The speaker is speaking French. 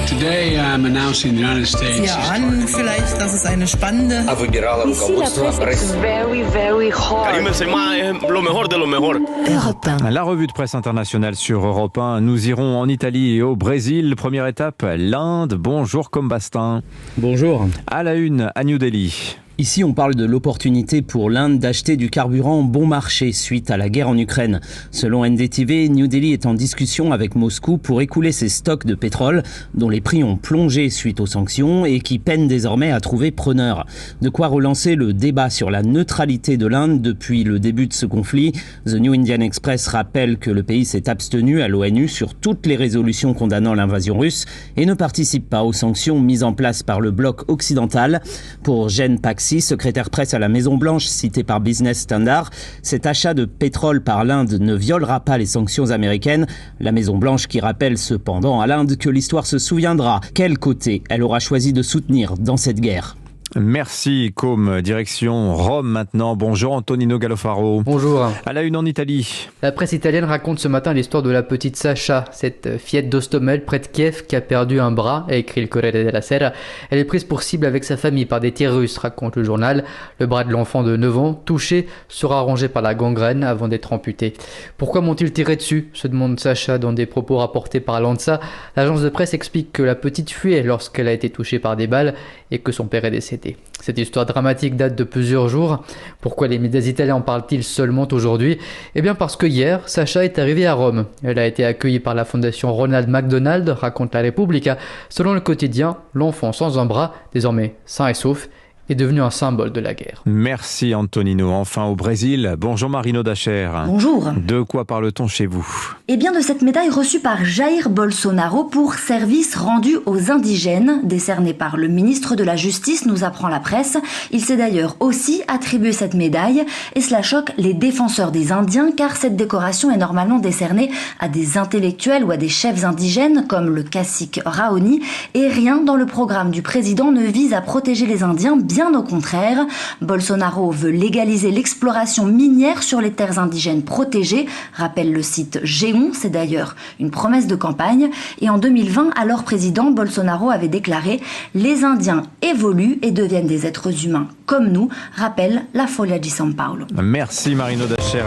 Today I'm announcing the United States. Sie ahnen vielleicht, dass es eine spannende. Ici, la presse est very, very hot. Europe 1. La revue de presse internationale sur Europe 1. Nous irons en Italie et au Brésil. Première étape, l'Inde. Bonjour Combastin. Bonjour. À la une, à New Delhi. Ici, on parle de l'opportunité pour l'Inde d'acheter du carburant bon marché suite à la guerre en Ukraine. Selon NDTV, New Delhi est en discussion avec Moscou pour écouler ses stocks de pétrole, dont les prix ont plongé suite aux sanctions et qui peinent désormais à trouver preneur. De quoi relancer le débat sur la neutralité de l'Inde depuis le début de ce conflit. The New Indian Express rappelle que le pays s'est abstenu à l'ONU sur toutes les résolutions condamnant l'invasion russe et ne participe pas aux sanctions mises en place par le bloc occidental. Pour Jen Paxi, secrétaire presse à la Maison-Blanche, cité par Business Standard, cet achat de pétrole par l'Inde ne violera pas les sanctions américaines. La Maison-Blanche qui rappelle cependant à l'Inde que l'histoire se souviendra quel côté elle aura choisi de soutenir dans cette guerre. Merci Com. Direction Rome maintenant. Bonjour Antonino Gallofaro. Bonjour. À la une en Italie. La presse italienne raconte ce matin l'histoire de la petite Sacha, cette fillette d'Ostomel près de Kiev qui a perdu un bras, a écrit le Corriere della Sera. Elle est prise pour cible avec sa famille par des tirs russes, raconte le journal. Le bras de l'enfant de 9 ans, touché, sera rongé par la gangrène avant d'être amputé. Pourquoi m'ont-ils tiré dessus se demande Sacha dans des propos rapportés par l'ANSA. L'agence de presse explique que la petite fuyait lorsqu'elle a été touchée par des balles et que son père est décédé. Cette histoire dramatique date de plusieurs jours. Pourquoi les médias italiens en parlent-ils seulement aujourd'hui ? Eh bien parce que hier, Sacha est arrivée à Rome. Elle a été accueillie par la fondation Ronald McDonald, raconte la Repubblica. Selon le quotidien, l'enfant sans un bras, désormais sain et sauf, est devenu un symbole de la guerre. Merci Antonino. Enfin au Brésil. Bonjour Marino Dacher. Bonjour. De quoi parle-t-on chez vous ? Eh bien de cette médaille reçue par Jair Bolsonaro pour service rendu aux indigènes, décernée par le ministre de la Justice, nous apprend la presse. Il s'est d'ailleurs aussi attribué cette médaille et cela choque les défenseurs des Indiens car cette décoration est normalement décernée à des intellectuels ou à des chefs indigènes comme le cacique Raoni et rien dans le programme du président ne vise à protéger les Indiens, bien au contraire. Bolsonaro veut légaliser l'exploration minière sur les terres indigènes protégées, rappelle le site Géon, c'est d'ailleurs une promesse de campagne. Et en 2020, alors président, Bolsonaro avait déclaré « Les Indiens évoluent et deviennent des êtres humains comme nous », rappelle la Folha de São Paulo. Merci Marino Dacher.